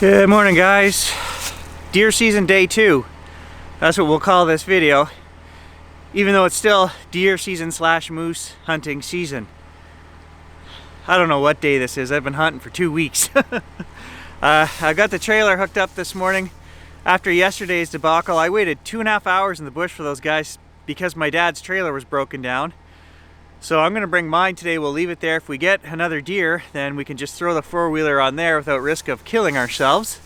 Good morning, guys. Deer season day 2. That's what we'll call this video, even though it's still deer season / moose hunting season. I don't know what day this is. I've been hunting for 2 weeks. I got the trailer hooked up this morning. After yesterday's debacle, I waited 2.5 hours in the bush for those guys because my dad's trailer was broken down. So I'm gonna bring mine today. We'll leave it there. If we get another deer, then we can just throw the four-wheeler on there without risk of killing ourselves.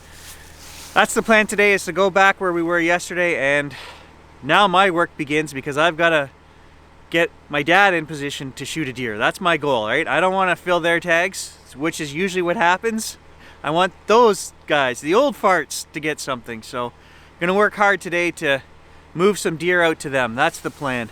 That's the plan today, is to go back where we were yesterday, and now my work begins because I've gotta get my dad in position to shoot a deer. That's my goal, right? I don't wanna fill their tags, which is usually what happens. I want those guys, the old farts, to get something. So I'm gonna work hard today to move some deer out to them. That's the plan.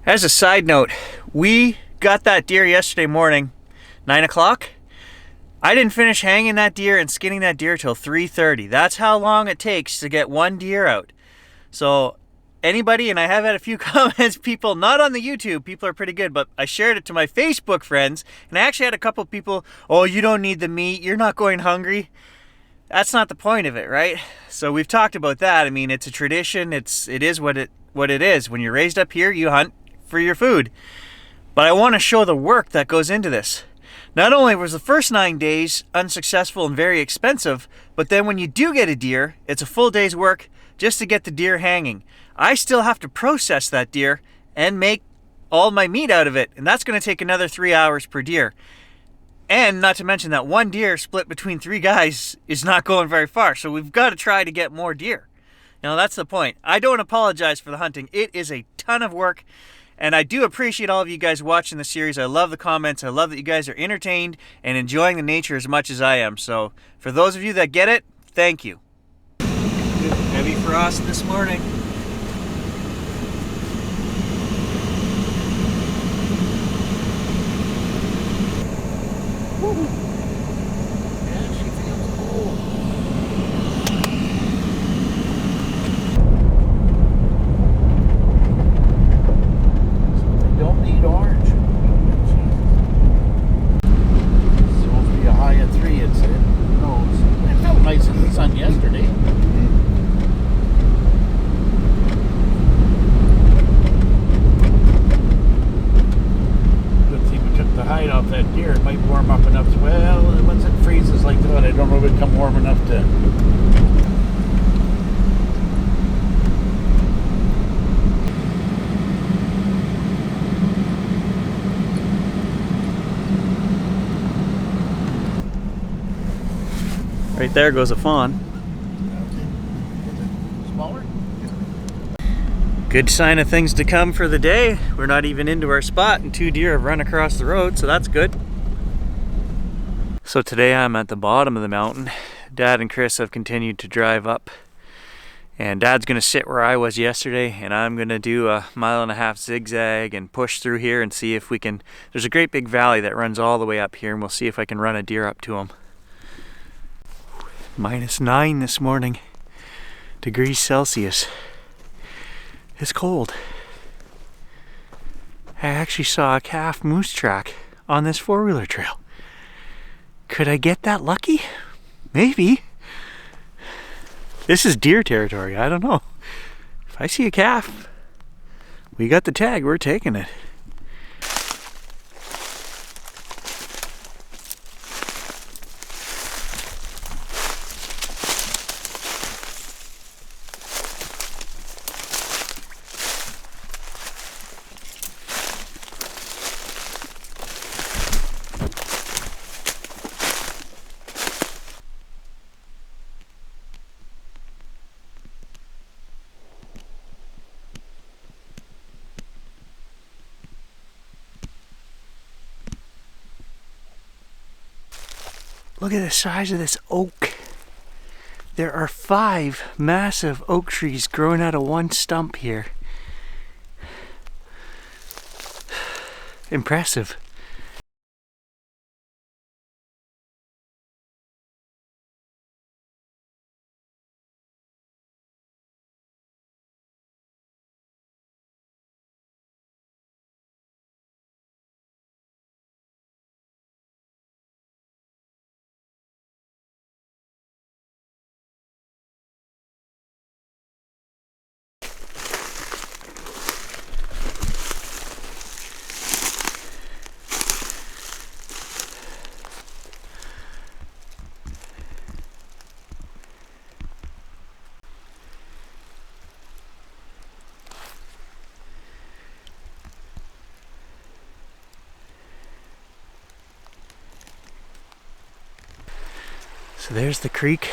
As a side note, we got that deer yesterday morning, 9 o'clock. I didn't finish hanging that deer and skinning that deer till 3:30. That's how long it takes to get one deer out. So anybody, and I have had a few comments, people, not on the YouTube, people are pretty good, but I shared it to my Facebook friends, and I actually had a couple people, oh, you don't need the meat, you're not going hungry. That's not the point of it, right? So we've talked about that. I mean, it's a tradition. It is what it is. When you're raised up here, you hunt for your food. But I want to show the work that goes into this. Not only was the first 9 days unsuccessful and very expensive, but then when you do get a deer, it's a full day's work just to get the deer hanging. I still have to process that deer and make all my meat out of it, and that's going to take another 3 hours per deer. And not to mention that one deer split between 3 guys is not going very far, so we've got to try to get more deer. You know, that's the point. I don't apologize for the hunting. It is a ton of work. And I do appreciate all of you guys watching the series. I love the comments. I love that you guys are entertained and enjoying the nature as much as I am. So for those of you that get it, thank you. Heavy frost this morning. Off that deer, it might warm up enough to, well, once it freezes like that, I don't know if it come warm enough to. Right there goes a fawn. Smaller? Good sign of things to come for the day. We're not even into our spot and 2 deer have run across the road, so that's good. So today I'm at the bottom of the mountain. Dad and Chris have continued to drive up, and Dad's gonna sit where I was yesterday, and I'm gonna do a 1.5 mile zigzag and push through here and see if we can. There's a great big valley that runs all the way up here, and we'll see if I can run a deer up to him. -9 this morning, degrees Celsius. It's cold. I actually saw a calf moose track on this four-wheeler trail. Could I get that lucky? Maybe. This is deer territory, I don't know. If I see a calf, we got the tag, we're taking it. Look at the size of this oak. There are 5 massive oak trees growing out of one stump here. Impressive. So there's the creek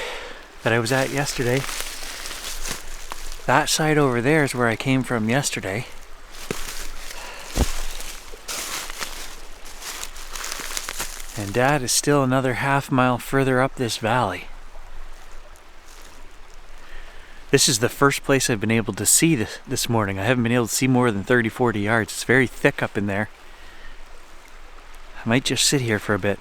that I was at yesterday. That side over there is where I came from yesterday. And Dad is still another half-mile further up this valley. This is the first place I've been able to see this morning. I haven't been able to see more than 30-40 yards. It's very thick up in there. I might just sit here for a bit.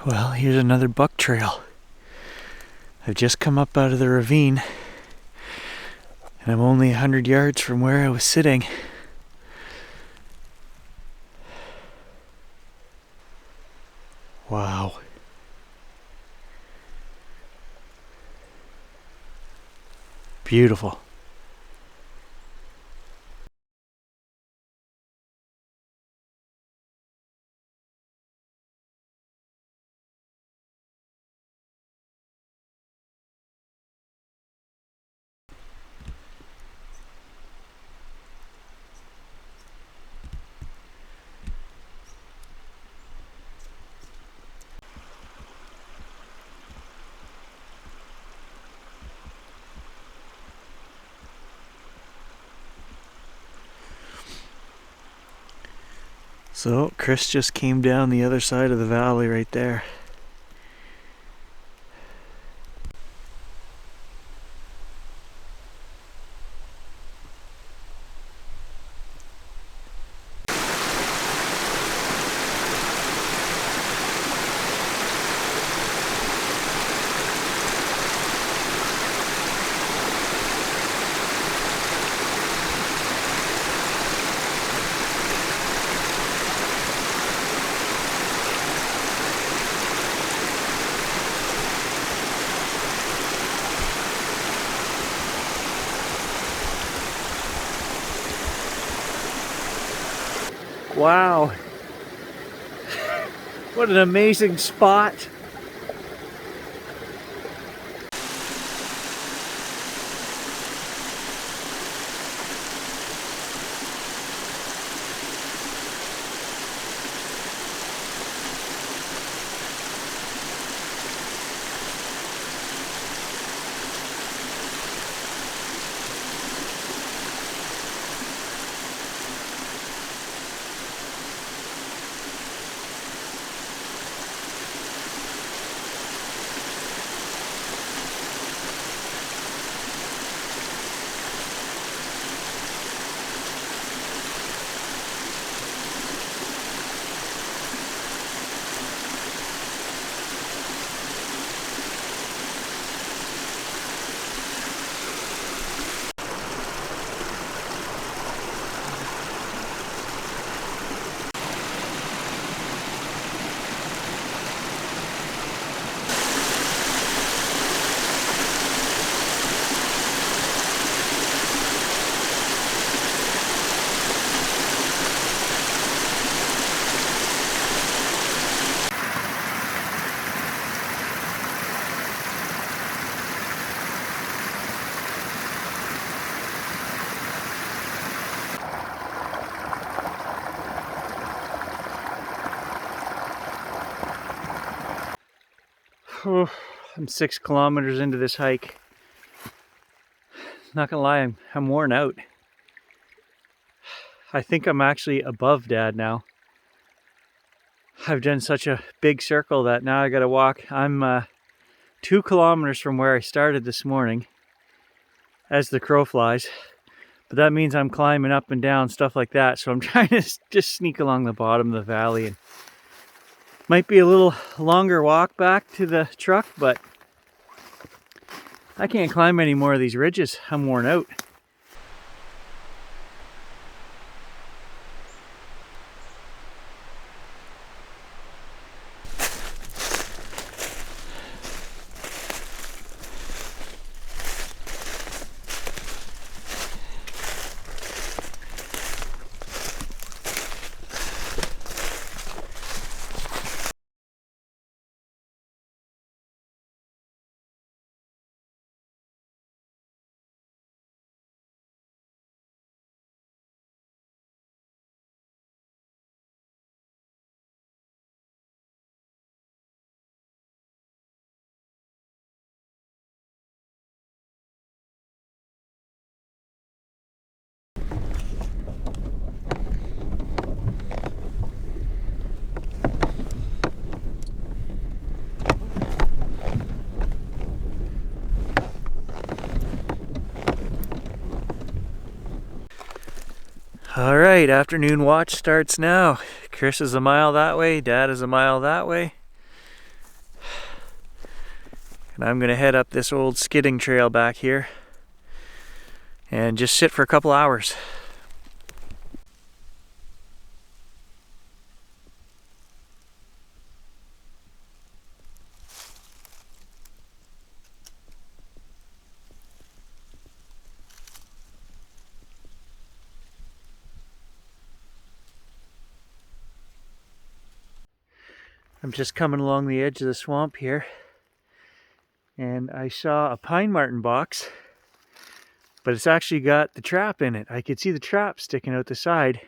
Well, here's another buck trail. I've just come up out of the ravine, and I'm only 100 yards from where I was sitting. Wow. Beautiful. So Chris just came down the other side of the valley right there. Wow. What an amazing spot. I'm 6 kilometers into this hike. Not gonna lie, I'm worn out. I think I'm actually above Dad now. I've done such a big circle that now I gotta walk. I'm 2 kilometers from where I started this morning as the crow flies. But that means I'm climbing up and down, stuff like that. So I'm trying to just sneak along the bottom of the valley. And might be a little longer walk back to the truck, but I can't climb any more of these ridges. I'm worn out. All right, afternoon watch starts now. Chris is a mile that way, Dad is a mile that way. And I'm gonna head up this old skidding trail back here and just sit for a couple hours. I'm just coming along the edge of the swamp here, and I saw a pine marten box, but it's actually got the trap in it. I could see the trap sticking out the side.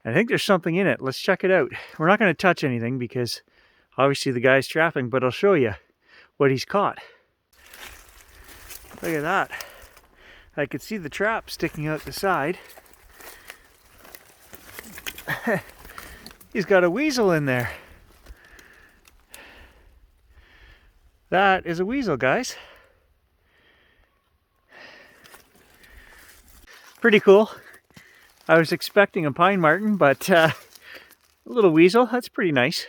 I think there's something in it. Let's check it out. We're not going to touch anything because obviously the guy's trapping, but I'll show you what he's caught. Look at that. I could see the trap sticking out the side. He's got a weasel in there. That is a weasel, guys. Pretty cool. I was expecting a pine marten, but a little weasel, that's pretty nice.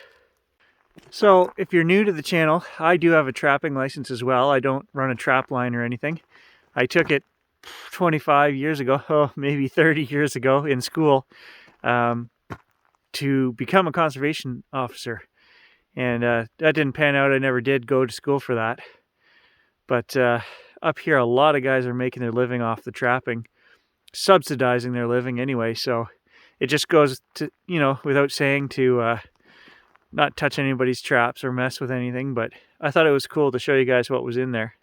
So if you're new to the channel, I do have a trapping license as well. I don't run a trap line or anything. I took it 25 years ago, oh, maybe 30 years ago in school to become a conservation officer. And that didn't pan out. I never did go to school for that. But up here, a lot of guys are making their living off the trapping, subsidizing their living anyway. So it just goes to, you know, without saying to not touch anybody's traps or mess with anything. But I thought it was cool to show you guys what was in there.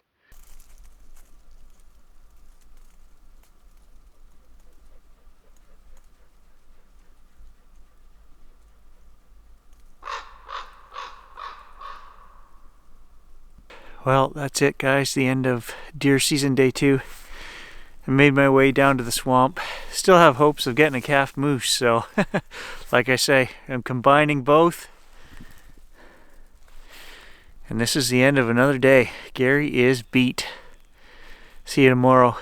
Well, that's it, guys. The end of deer season day 2. I made my way down to the swamp. Still have hopes of getting a calf moose, so like I say, I'm combining both. And this is the end of another day. Gary is beat. See you tomorrow.